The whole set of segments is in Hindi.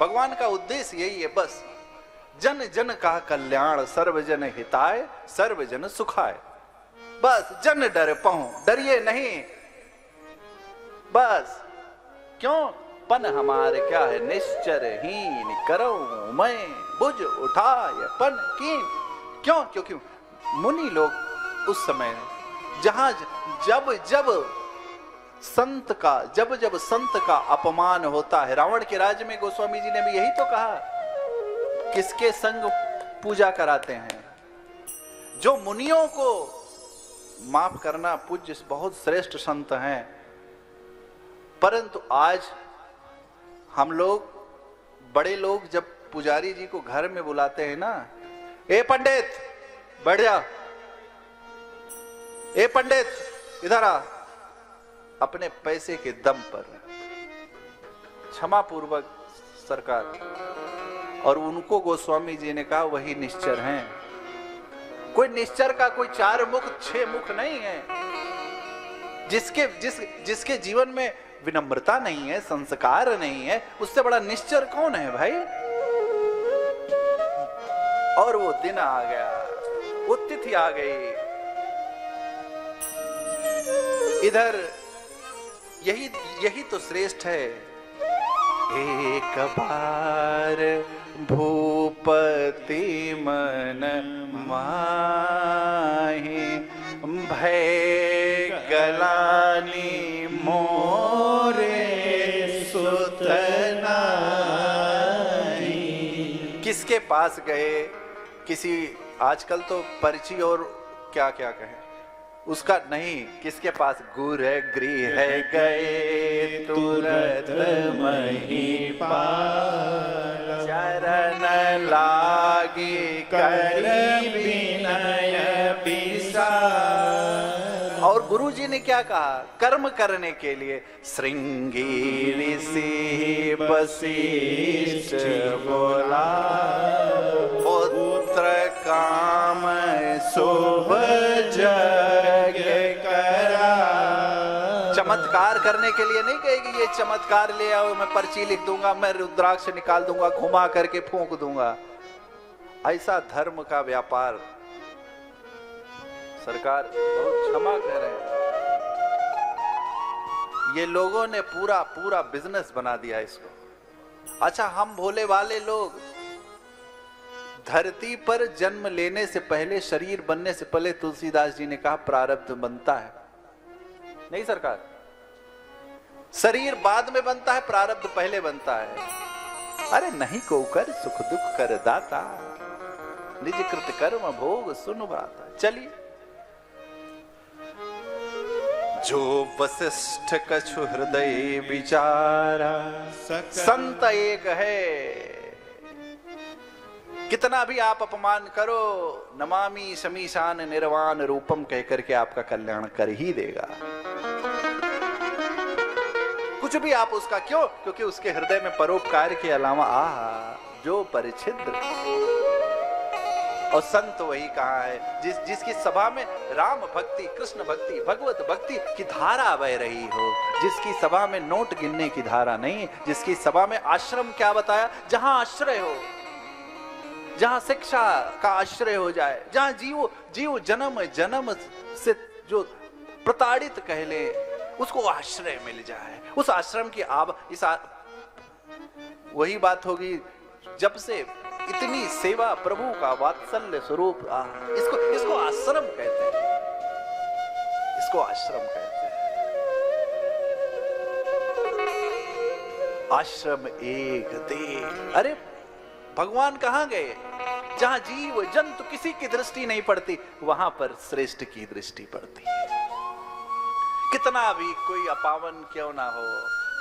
भगवान का उद्देश्य यही है बस, जन जन का कल्याण, सर्वजन हिताय सर्वजन सुखाय। बस जन डर पाऊं, डरिए नहीं बस। क्यों? पन हमारे क्या है, निश्चरहीन करऊं मैं बुझ उठाय पन कीन। क्यों? क्योंकि मुनि लोग उस समय जहां जब संत का अपमान होता है, रावण के राज्य में गोस्वामी जी ने भी यही तो कहा, किसके संग पूजा कराते हैं? जो मुनियों को माफ करना, पूज्य बहुत श्रेष्ठ संत हैं, परंतु आज हम लोग बड़े लोग जब पुजारी जी को घर में बुलाते हैं ना, ए पंडित बैठ जा, ए पंडित इधर आ, अपने पैसे के दम पर, क्षमा पूर्वक सरकार। और उनको गोस्वामी जी ने कहा वही निश्चर हैं। कोई निश्चर का कोई 4 मुख 6 मुख नहीं है। जिसके जीवन में विनम्रता नहीं है, संस्कार नहीं है, उससे बड़ा निश्चर कौन है भाई? और वो दिन आ गया, वो तिथि आ गई। इधर यही तो श्रेष्ठ है। एक बार भूपति मन माहि, भय गलानी मोरे सुतनाई। किसके पास गए? किसी आजकल तो पर्ची और क्या क्या कहें उसका नहीं, किसके पास? गुर गृह गए तुरंत महीपाल, चरण लागी करी विनय विशाल। और गुरु जी ने क्या कहा? कर्म करने के लिए श्रृंगी ऋषि वशिष्ठ बोला, पुत्र काम शुभ जग करा। चमत्कार करने के लिए नहीं कहेगी ये चमत्कार ले आओ, मैं पर्ची लिख दूंगा, मैं रुद्राक्ष निकाल दूंगा, घुमा करके फूंक दूंगा। ऐसा धर्म का व्यापार सरकार बहुत क्षमा कह रहे हैं। ये लोगों ने पूरा बिजनेस बना दिया इसको। अच्छा, हम भोले वाले लोग धरती पर जन्म लेने से पहले, शरीर बनने से पहले, तुलसीदास जी ने कहा प्रारब्ध बनता है। नहीं सरकार, शरीर बाद में बनता है, प्रारब्ध पहले बनता है। अरे नहीं को कर सुख दुख कर दाता, निज कृत कर्म भोग सुन बाता। चलिए, जो वशिष्ठ कछु हृदय विचारा, संत एक है। कितना भी आप अपमान करो, नमामि शमीशान निर्वाण रूपम कहकर के आपका कल्याण कर ही देगा। कुछ भी आप उसका, क्यों? क्योंकि उसके हृदय में परोपकार के अलावा जो परिच्छिद्र। और संत वही कहाँ है जिसकी सभा में राम भक्ति, कृष्ण भक्ति, भगवत भक्ति की धारा बह रही हो, जिसकी सभा में नोट गिनने की धारा नहीं, जिसकी सभा में आश्रम क्या बताया, जहां आश्रय हो, जहां शिक्षा का आश्रय हो जाए, जहां जीव जन्म से जो प्रताड़ित कहले उसको आश्रय मिल जाए, उस आश्रम की वही बात होगी। जब से इतनी सेवा, प्रभु का वात्सल्य स्वरूप, इसको आश्रम कहते हैं, इसको आश्रम कहते हैं। आश्रम एक दे। अरे भगवान कहां गए? जहां जीव जंतु किसी की दृष्टि नहीं पड़ती, वहां पर श्रेष्ठ की दृष्टि पड़ती है। कितना भी कोई अपावन क्यों ना हो,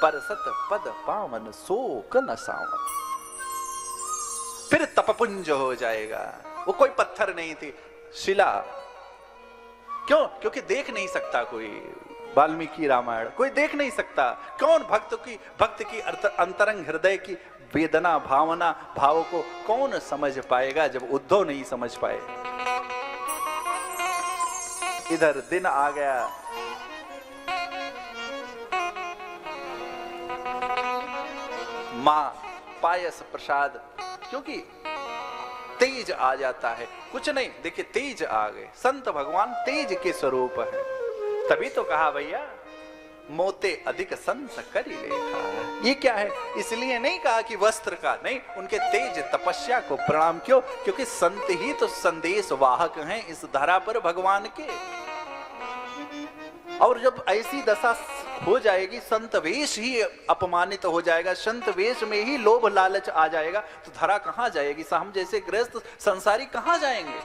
पर सत पद पावन शोक न सावन। फिर तपपुंज हो जाएगा। वो कोई पत्थर नहीं थी, शिला। क्यों? क्योंकि देख नहीं सकता कोई। वाल्मीकि रामायण कोई देख नहीं सकता। कौन भक्त की अंतरंग हृदय की वेदना, भावना, भाव को कौन समझ पाएगा जब उद्धव नहीं समझ पाए। इधर दिन आ गया, मां पायस प्रसाद, क्योंकि तेज आ जाता है। कुछ नहीं, देखिए तेज आ गए, संत भगवान तेज के स्वरूप है। तभी तो कहा भैया मोते अधिक संत करी लेखा। ये क्या है? इसलिए नहीं कहा कि वस्त्र का, नहीं, उनके तेज तपस्या को प्रणाम। क्यों? क्योंकि संत ही तो संदेश वाहक हैं इस धरा पर भगवान के। और जब ऐसी दशा हो जाएगी, संत वेश ही अपमानित हो जाएगा, संत वेश में ही लोभ लालच आ जाएगा, तो धरा कहां जाएगी? हम जैसे गृहस्थ संसारी कहां जाएंगे?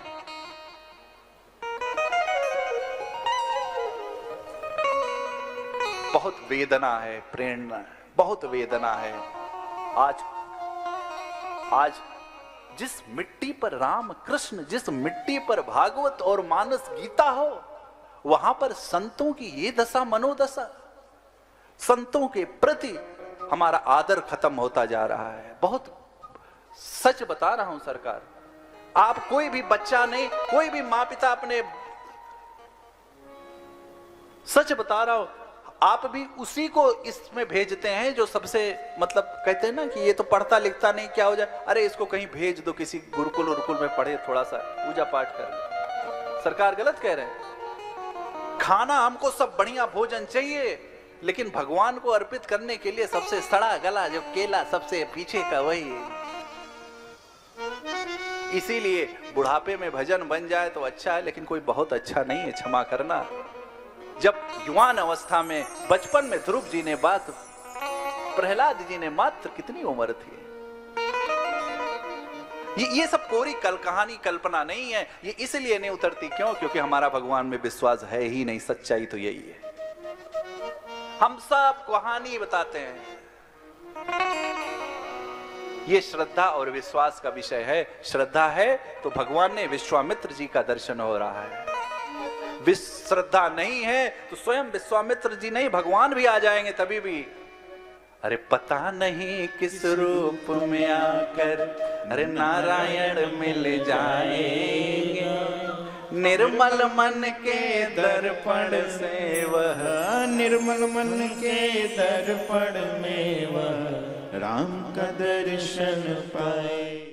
बहुत वेदना है, प्रेरणा है, बहुत वेदना है। आज जिस मिट्टी पर राम कृष्ण, जिस मिट्टी पर भागवत और मानस गीता हो, वहां पर संतों की ये दशा, मनोदशा, संतों के प्रति हमारा आदर खत्म होता जा रहा है। बहुत सच बता रहा हूं सरकार, आप कोई भी बच्चा नहीं, कोई भी माँ पिता अपने, सच बता रहा हूं, आप भी उसी को इसमें भेजते हैं जो सबसे, मतलब कहते हैं ना कि ये तो पढ़ता लिखता नहीं, क्या हो जाए, अरे इसको कहीं भेज दो, किसी गुरुकुल उरुकुल में पढ़े, थोड़ा सा पूजा पाठ कर। सरकार गलत कह रहे हैं। खाना हमको सब बढ़िया भोजन चाहिए, लेकिन भगवान को अर्पित करने के लिए सबसे सड़ा गला जो केला सबसे पीछे का वही है। इसीलिए बुढ़ापे में भजन बन जाए तो अच्छा है, लेकिन कोई बहुत अच्छा नहीं है, क्षमा करना। जब युवान अवस्था में, बचपन में ध्रुव जी ने बात, प्रहलाद जी ने मात्र कितनी उम्र थी, ये सब कोरी कहानी, कल्पना नहीं है। ये इसलिए नहीं उतरती, क्यों? क्योंकि हमारा भगवान में विश्वास है ही नहीं। सच्चाई तो यही है। हम सब कहानी बताते हैं। ये श्रद्धा और विश्वास का विषय है। श्रद्धा है तो भगवान ने विश्वामित्र जी का दर्शन हो रहा है। श्रद्धा नहीं है तो स्वयं विश्वामित्र जी नहीं, भगवान भी आ जाएंगे तभी भी। अरे पता नहीं किस रूप में आकर, अरे नारायण मिल जाएंगे, निर्मल मन के दर्पण से वह, निर्मल मन के दर्पण में वह राम का दर्शन पाए।